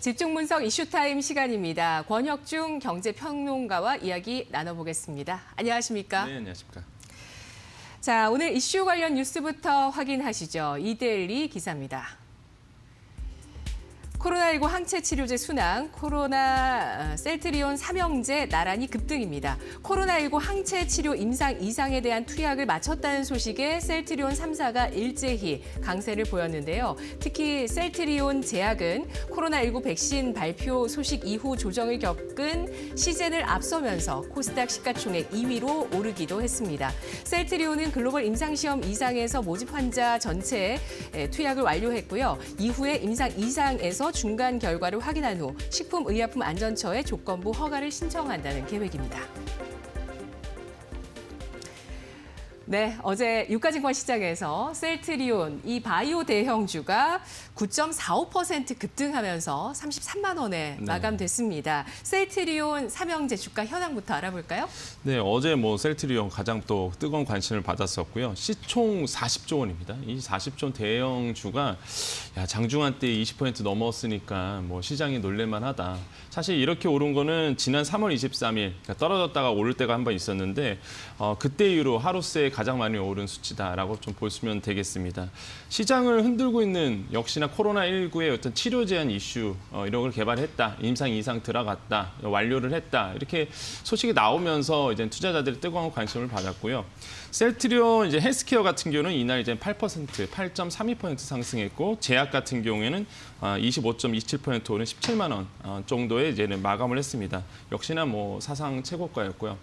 집중 분석 이슈타임 시간입니다. 권혁중 경제평론가와 이야기 나눠보겠습니다. 안녕하십니까? 네, 안녕하십니까? 자, 오늘 이슈 관련 뉴스부터 확인하시죠. 이데일리 기사입니다. 코로나19 항체 치료제 순항, 코로나 셀트리온 삼형제 나란히 급등입니다. 코로나19 항체 치료 임상 이상에 대한 투약을 마쳤다는 소식에 셀트리온 3사가 일제히 강세를 보였는데요. 특히 셀트리온 제약은 코로나19 백신 발표 소식 이후 조정을 겪은 시젠을 앞서면서 코스닥 시가총액 2위로 오르기도 했습니다. 셀트리온은 글로벌 임상시험 이상에서 모집 환자 전체에 투약을 완료했고요. 이후에 임상 이상에서 중간 결과를 확인한 후 식품의약품안전처에 조건부 허가를 신청한다는 계획입니다. 네, 어제 유가증권 시장에서 셀트리온 이 바이오 대형주가 9.45% 급등하면서 33만 원에 마감됐습니다. 셀트리온 삼형제 주가 현황부터 알아볼까요? 네, 어제 셀트리온 가장 또 뜨거운 관심을 받았었고요. 시총 40조 원입니다. 이 40조 대형주가 장중한 때 20% 넘었으니까 시장이 놀랄만하다. 사실 이렇게 오른 거는 지난 3월 23일 그러니까 떨어졌다가 오를 때가 한 번 있었는데 그때 이후로 하루 새에 가장 많이 오른 수치다라고 좀 보시면 되겠습니다. 시장을 흔들고 있는 역시나 코로나19의 어떤 치료 제한 이슈 이런 걸 개발했다, 임상 이상 들어갔다, 완료를 했다 이렇게 소식이 나오면서 이제 투자자들이 뜨거운 관심을 받았고요. 셀트리온 이제 헬스케어 같은 경우는 이날 이제 8.32% 상승했고 제약 같은 경우에는 25.27% 오른 17만 원 정도에 이제는 마감을 했습니다. 역시나 사상 최고가였고요.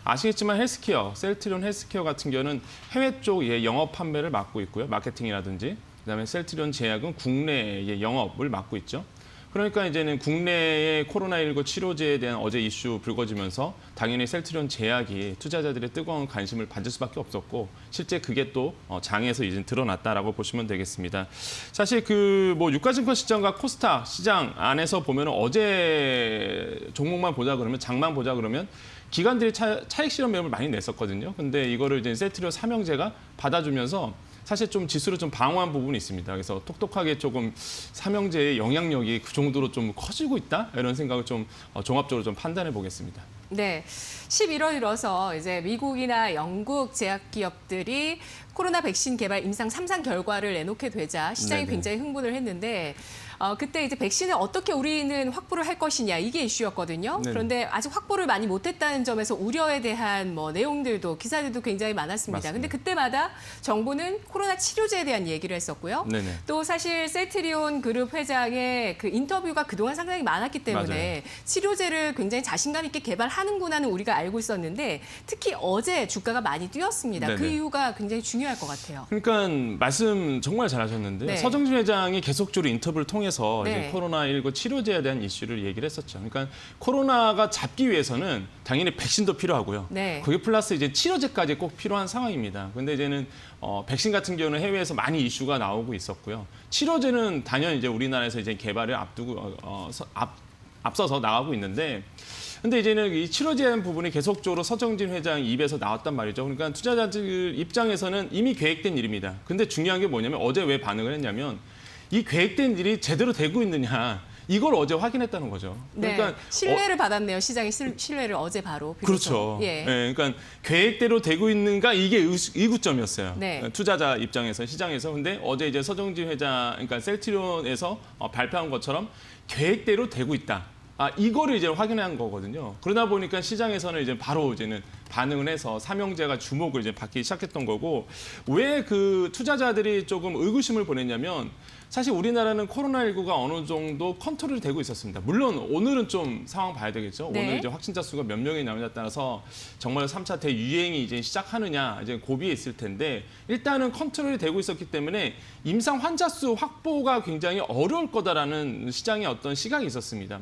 아시겠지만 헬스케어, 셀트리온 헬스케어 같은 경우는 해외 쪽의 영업 판매를 맡고 있고요. 마케팅이라든지. 그다음에 셀트리온 제약은 국내의 영업을 맡고 있죠. 그러니까 이제는 국내의 코로나19 치료제에 대한 어제 이슈 불거지면서 당연히 셀트리온 제약이 투자자들의 뜨거운 관심을 받을 수밖에 없었고 실제 그게 또 장에서 이제 드러났다라고 보시면 되겠습니다. 사실 유가증권 시장과 코스닥 시장 안에서 보면 어제 종목만 보자 그러면 장만 보자 그러면 기관들이 차익 실현 매물을 많이 냈었거든요. 근데 이거를 이제 셀트리온 삼형제가 받아주면서 사실 좀 지수를 좀 방어한 부분이 있습니다. 그래서 똑똑하게 조금 삼형제의 영향력이 그 정도로 좀 커지고 있다 이런 생각을 좀 종합적으로 좀 판단해 보겠습니다. 네, 11월 들어서 이제 미국이나 영국 제약 기업들이 코로나 백신 개발 임상 3상 결과를 내놓게 되자 시장이 네네. 굉장히 흥분을 했는데 그때 이제 백신을 어떻게 우리는 확보를 할 것이냐 이게 이슈였거든요. 네네. 그런데 아직 확보를 많이 못했다는 점에서 우려에 대한 내용들도 기사들도 굉장히 많았습니다. 근데 그때마다 정부는 코로나 치료제에 대한 얘기를 했었고요. 네네. 또 사실 셀트리온 그룹 회장의 그 인터뷰가 그동안 상당히 많았기 때문에 맞아요. 치료제를 굉장히 자신감 있게 개발하는구나는 우리가 알고 있었는데 특히 어제 주가가 많이 뛰었습니다. 네네. 그 이유가 굉장히 중요할 것 같아요. 그러니까 말씀 정말 잘하셨는데요. 네. 서정진 회장이 계속적으로 인터뷰를 통해서 네. 이제 코로나19 치료제에 대한 이슈를 얘기를 했었죠. 그러니까 코로나가 잡기 위해서는 당연히 백신도 필요하고요. 네. 그게 플러스 이제 치료제까지 꼭 필요한 상황입니다. 근데 이제는 백신 같은 경우는 해외에서 많이 이슈가 나오고 있었고요. 치료제는 단연 이제 우리나라에서 이제 개발을 앞서서 나가고 있는데. 근데 이제는 이 치료제 부분이 계속적으로 서정진 회장 입에서 나왔단 말이죠. 그러니까 투자자들 입장에서는 이미 계획된 일입니다. 근데 중요한 게 뭐냐면 어제 왜 반응을 했냐면 이 계획된 일이 제대로 되고 있느냐 이걸 어제 확인했다는 거죠. 그러니까 네, 신뢰를 받았네요. 시장의 신뢰를 어제 바로. 그렇죠. 예. 네, 그러니까 계획대로 되고 있는가 이게 의구점이었어요. 네. 투자자 입장에서 시장에서. 근데 어제 이제 서정진 회장 그러니까 셀트리온에서 발표한 것처럼 계획대로 되고 있다. 이거를 이제 확인한 거거든요. 그러다 보니까 시장에서는 이제 바로 이제는 반응을 해서 삼형제가 주목을 이제 받기 시작했던 거고 왜 그 투자자들이 조금 의구심을 보냈냐면 사실 우리나라는 코로나19가 어느 정도 컨트롤이 되고 있었습니다. 물론 오늘은 좀 상황 봐야 되겠죠. 네. 오늘 이제 확진자 수가 몇 명이 나오냐에 따라서 정말 3차 대유행이 이제 시작하느냐 이제 고비에 있을 텐데 일단은 컨트롤이 되고 있었기 때문에 임상 환자 수 확보가 굉장히 어려울 거다라는 시장의 어떤 시각이 있었습니다.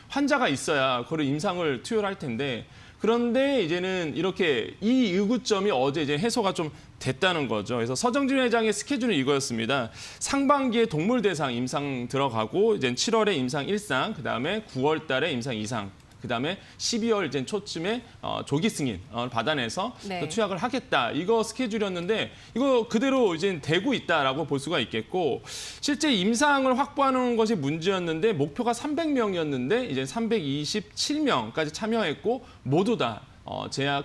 환자가 있어야 그걸 임상을 투여할 텐데 그런데 이제는 이렇게 이 의구점이 어제 이제 해소가 좀 됐다는 거죠. 그래서 서정진 회장의 스케줄은 이거였습니다. 상반기에 동물 대상 임상 들어가고 이제 7월에 임상 1상, 그다음에 9월 달에 임상 2상. 그다음에 12월 이제 초쯤에 조기 승인을 받아내서 네. 또 투약을 하겠다. 이거 스케줄이었는데 이거 그대로 이제 되고 있다라고 볼 수가 있겠고 실제 임상을 확보하는 것이 문제였는데 목표가 300명이었는데 이제 327명까지 참여했고 모두 다 제약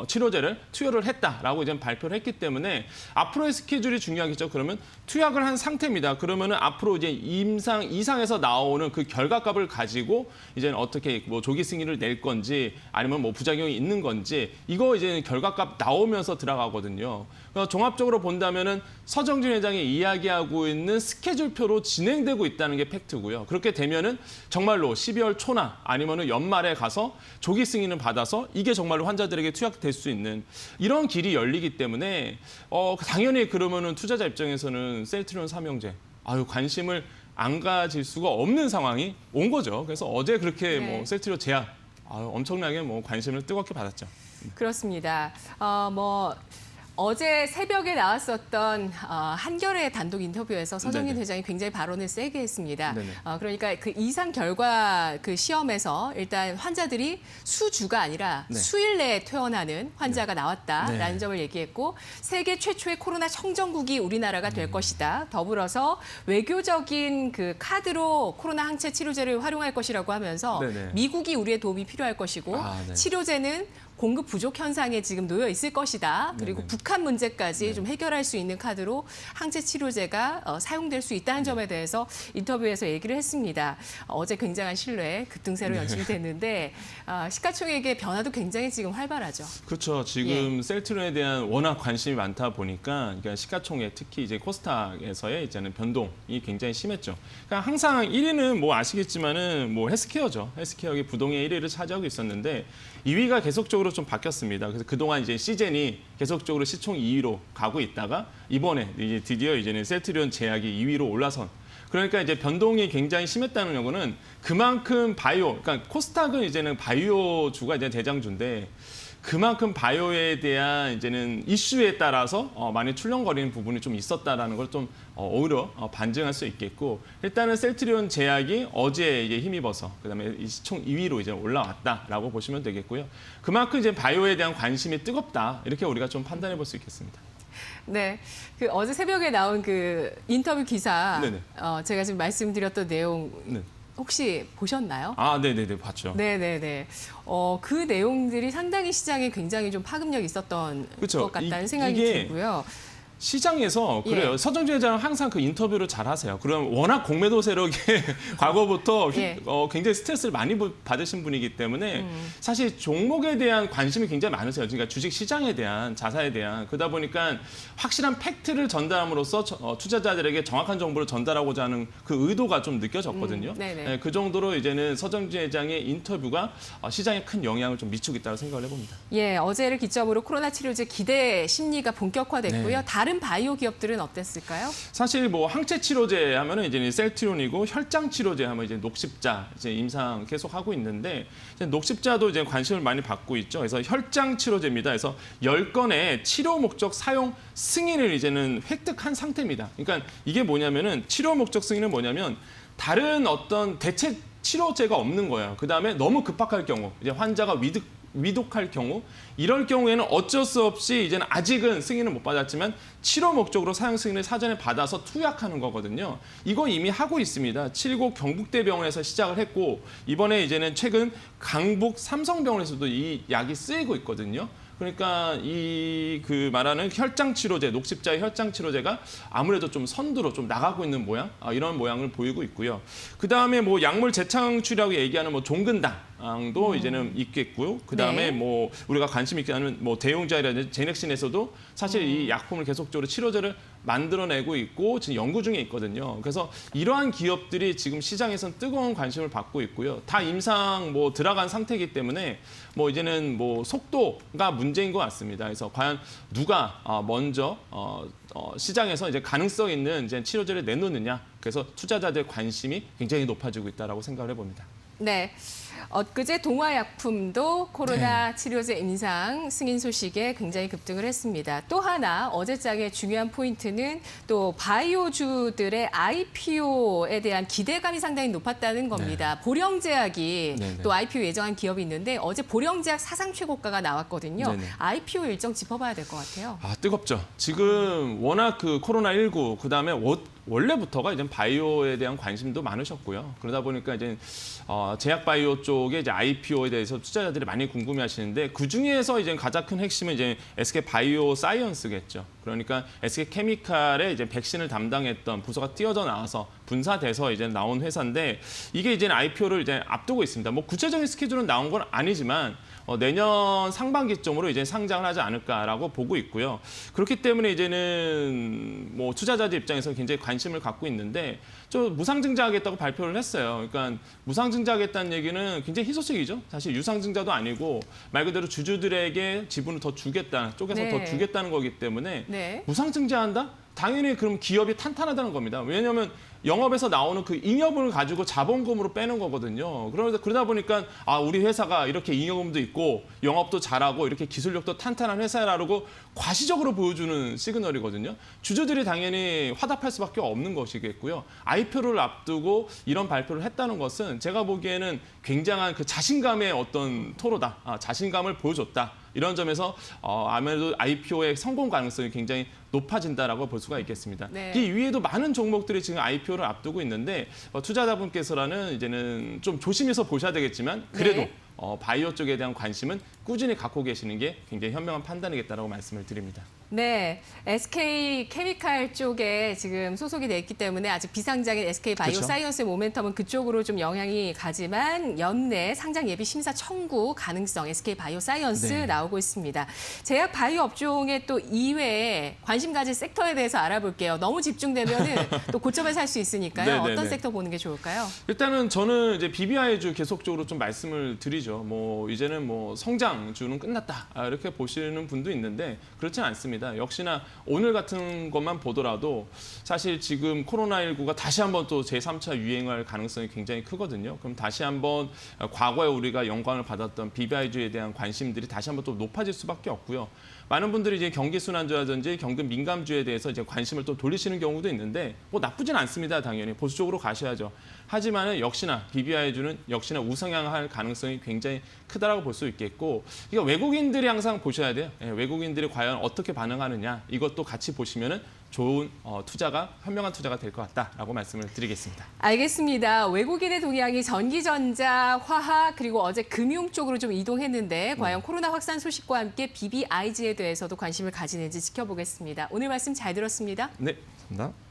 치료제를 투여를 했다라고 이제 발표를 했기 때문에 앞으로의 스케줄이 중요하겠죠. 그러면 투약을 한 상태입니다. 그러면은 앞으로 이제 임상 이상에서 나오는 그 결과값을 가지고 이제 어떻게 뭐 조기 승인을 낼 건지 아니면 뭐 부작용이 있는 건지 이거 이제 결과값 나오면서 들어가거든요. 그래서 종합적으로 본다면은 서정진 회장이 이야기하고 있는 스케줄표로 진행되고 있다는 게 팩트고요. 그렇게 되면은 정말로 12월 초나 아니면은 연말에 가서 조기 승인을 받아서 이게 정말로 환자들에게 투약될 수 있는 이런 길이 열리기 때문에 당연히 그러면은 투자자 입장에서는 셀트리온 삼형제 관심을 안 가질 수가 없는 상황이 온 거죠. 그래서 어제 그렇게 네. 뭐 셀트리온 제약 엄청나게 뭐 관심을 뜨겁게 받았죠. 그렇습니다. 어제 새벽에 나왔었던 한겨레 단독 인터뷰에서 서정진 네네. 회장이 굉장히 발언을 세게 했습니다. 네네. 그러니까 그 이상 결과 그 시험에서 일단 환자들이 수주가 아니라 네. 수일 내에 퇴원하는 환자가 나왔다라는 네. 점을 얘기했고 세계 최초의 코로나 청정국이 우리나라가 될 것이다. 더불어서 외교적인 그 카드로 코로나 항체 치료제를 활용할 것이라고 하면서 네네. 미국이 우리의 도움이 필요할 것이고 네. 치료제는 공급 부족 현상에 지금 놓여 있을 것이다. 그리고 네네. 북한 문제까지 좀 해결할 수 있는 카드로 항체 치료제가 사용될 수 있다는 점에 대해서 인터뷰에서 얘기를 했습니다. 어제 굉장한 신뢰 급등세로 연출이 됐는데 시가총액의 변화도 굉장히 지금 활발하죠. 그렇죠. 지금 셀트리온에 대한 워낙 관심이 많다 보니까 그러니까 시가총액 특히 이제 코스닥에서의 이제는 변동이 굉장히 심했죠. 그러니까 항상 1위는 뭐 아시겠지만은 뭐 헬스케어죠. 헬스케어가 부동의 1위를 차지하고 있었는데 2위가 계속적으로 좀 바뀌었습니다. 그래서 그동안 이제 시젠이 계속적으로 시총 2위로 가고 있다가 이번에 이제 드디어 이제는 셀트리온 제약이 2위로 올라선. 그러니까 이제 변동이 굉장히 심했다는 거는 그만큼 바이오, 그러니까 코스닥은 이제는 바이오주가 이제 대장주인데 그만큼 바이오에 대한 이제는 이슈에 따라서 많이 출렁거리는 부분이 좀 있었다라는 걸 좀 오히려 반증할 수 있겠고 일단은 셀트리온 제약이 어제 이제 힘입어서 그다음에 이 시총 2위로 이제 올라왔다라고 보시면 되겠고요. 그만큼 이제 바이오에 대한 관심이 뜨겁다 이렇게 우리가 좀 판단해 볼 수 있겠습니다. 네, 그 어제 새벽에 나온 그 인터뷰 기사 네네. 제가 지금 말씀드렸던 내용 네. 혹시 보셨나요? 네네네 봤죠. 네네네. 그 내용들이 상당히 시장에 굉장히 좀 파급력이 있었던 그쵸. 것 같다는 생각이 이게 들고요. 시장에서 그래요. 예. 서정진 회장은 항상 그 인터뷰를 잘 하세요. 그럼 워낙 공매도 세력에 과거부터 예. 굉장히 스트레스를 많이 받으신 분이기 때문에 사실 종목에 대한 관심이 굉장히 많으세요. 그러니까 주식 시장에 대한 자사에 대한 그러다 보니까 확실한 팩트를 전달함으로써 투자자들에게 정확한 정보를 전달하고자 하는 그 의도가 좀 느껴졌거든요. 네네. 네, 그 정도로 이제는 서정진 회장의 인터뷰가 시장에 큰 영향을 좀 미치고 있다고 생각을 해봅니다. 예, 어제를 기점으로 코로나 치료제 기대 심리가 본격화됐고요. 네. 다른 바이오 기업들은 어땠을까요? 사실 뭐 항체 치료제 하면은 이제 셀트리온이고 혈장 치료제 하면 이제 녹십자 이제 임상 계속 하고 있는데 이제 녹십자도 이제 관심을 많이 받고 있죠. 그래서 혈장 치료제입니다. 그래서 10건의 치료 목적 사용 승인을 이제는 획득한 상태입니다. 그러니까 이게 뭐냐면은 치료 목적 승인은 뭐냐면 다른 어떤 대체 치료제가 없는 거예요. 그다음에 너무 급박할 경우 이제 환자가 위독할 경우 이럴 경우에는 어쩔 수 없이 이제는 아직은 승인을 못 받았지만 치료 목적으로 사용 승인을 사전에 받아서 투약하는 거거든요. 이거 이미 하고 있습니다. 7고 경북대병원에서 시작을 했고 이번에 이제는 최근 강북 삼성병원에서도 이 약이 쓰이고 있거든요. 그러니까 그 말하는 혈장 치료제, 녹십자의 혈장 치료제가 아무래도 좀 선두로 좀 나가고 있는 모양, 이런 모양을 보이고 있고요. 그 다음에 뭐 약물 재창출이라고 얘기하는 뭐 종근당도 이제는 있겠고요. 그 다음에 네. 뭐 우리가 관심 있게 하는 뭐 대용자이라든지 제넥신에서도 사실 이 약품을 계속적으로 치료제를 만들어내고 있고 지금 연구 중에 있거든요. 그래서 이러한 기업들이 지금 시장에선 뜨거운 관심을 받고 있고요. 다 임상 뭐 들어간 상태이기 때문에 뭐 이제는 뭐 속도가 문제인 것 같습니다. 그래서 과연 누가 먼저 시장에서 이제 가능성 있는 이제 치료제를 내놓느냐. 그래서 투자자들 관심이 굉장히 높아지고 있다라고 생각을 해봅니다. 네. 엊그제 동화약품도 코로나 치료제 임상 승인 소식에 굉장히 급등을 했습니다. 또 하나 어제장의 중요한 포인트는 또 바이오주들의 IPO에 대한 기대감이 상당히 높았다는 겁니다. 보령제약이 네네. 또 IPO 예정한 기업이 있는데 어제 보령제약 사상 최고가가 나왔거든요. 네네. IPO 일정 짚어봐야 될 것 같아요. 아, 뜨겁죠. 지금 워낙 그 코로나19 그다음에 원래부터가 이제 바이오에 대한 관심도 많으셨고요. 그러다 보니까 이제 제약 바이오 쪽에 이제 IPO에 대해서 투자자들이 많이 궁금해하시는데 그 중에서 이제 가장 큰 핵심은 이제 SK 바이오 사이언스겠죠. 그러니까 SK 케미칼의 이제 백신을 담당했던 부서가 뛰어져 나와서 분사돼서 이제 나온 회사인데 이게 이제 IPO를 이제 앞두고 있습니다. 뭐 구체적인 스케줄은 나온 건 아니지만 내년 상반기쯤으로 이제 상장을 하지 않을까라고 보고 있고요. 그렇기 때문에 이제는 뭐 투자자들 입장에서 굉장히 관심을 갖고 있는데 좀 무상증자하겠다고 발표를 했어요. 그러니까 무상증자하겠다는 얘기는 굉장히 희소식이죠. 사실 유상증자도 아니고 말 그대로 주주들에게 지분을 더 주겠다, 쪼개서 네. 더 주겠다는 거기 때문에 네. 무상증자한다? 당연히 그럼 기업이 탄탄하다는 겁니다. 왜냐하면 영업에서 나오는 그 잉여분을 가지고 자본금으로 빼는 거거든요. 그러다 보니까 우리 회사가 이렇게 잉여금도 있고 영업도 잘하고 이렇게 기술력도 탄탄한 회사라고 과시적으로 보여주는 시그널이거든요. 주주들이 당연히 화답할 수밖에 없는 것이겠고요. IPO를 앞두고 이런 발표를 했다는 것은 제가 보기에는 굉장한 그 자신감의 어떤 토로다. 자신감을 보여줬다. 이런 점에서 아무래도 IPO의 성공 가능성이 굉장히 높아진다라고 볼 수가 있겠습니다. 네. 이 위에도 많은 종목들이 지금 IPO를 앞두고 있는데 투자자분께서는 이제는 좀 조심해서 보셔야 되겠지만 그래도 네. 바이오 쪽에 대한 관심은 꾸준히 갖고 계시는 게 굉장히 현명한 판단이겠다라고 말씀을 드립니다. 네, SK 케미칼 쪽에 지금 소속이 돼 있기 때문에 아직 비상장인 SK 바이오 그렇죠. 사이언스의 모멘텀은 그쪽으로 좀 영향이 가지만 연내 상장 예비 심사 청구 가능성 SK 바이오 사이언스 네. 나오고 있습니다. 제약 바이오 업종의 또 이외에 관심 가질 섹터에 대해서 알아볼게요. 너무 집중되면은 또 고점에 살 수 있으니까요. 네, 네, 어떤 네. 섹터 보는 게 좋을까요? 일단은 저는 이제 BBI주 계속적으로 좀 말씀을 드리죠. 뭐 이제는 뭐 성장주는 끝났다 이렇게 보시는 분도 있는데 그렇지는 않습니다. 역시나 오늘 같은 것만 보더라도 사실 지금 코로나19가 다시 한번 또 제3차 유행할 가능성이 굉장히 크거든요. 그럼 다시 한번 과거에 우리가 영광을 받았던 BBI주에 대한 관심들이 다시 한번 또 높아질 수밖에 없고요. 많은 분들이 이제 경기순환주라든지 경금 민감주에 대해서 이제 관심을 또 돌리시는 경우도 있는데 뭐 나쁘진 않습니다. 당연히 보수적으로 가셔야죠. 하지만은 역시나 BBI주는 역시나 우상향할 가능성이 굉장히 크다라고 볼 수 있겠고 이거 외국인들이 항상 보셔야 돼요. 외국인들이 과연 어떻게 반응하느냐 이것도 같이 보시면은 좋은 투자가 현명한 투자가 될 것 같다라고 말씀을 드리겠습니다. 알겠습니다. 외국인의 동향이 전기전자, 화학 그리고 어제 금융 쪽으로 좀 이동했는데 과연 코로나 확산 소식과 함께 BBIG에 대해서도 관심을 가지는지 지켜보겠습니다. 오늘 말씀 잘 들었습니다. 네, 감사합니다.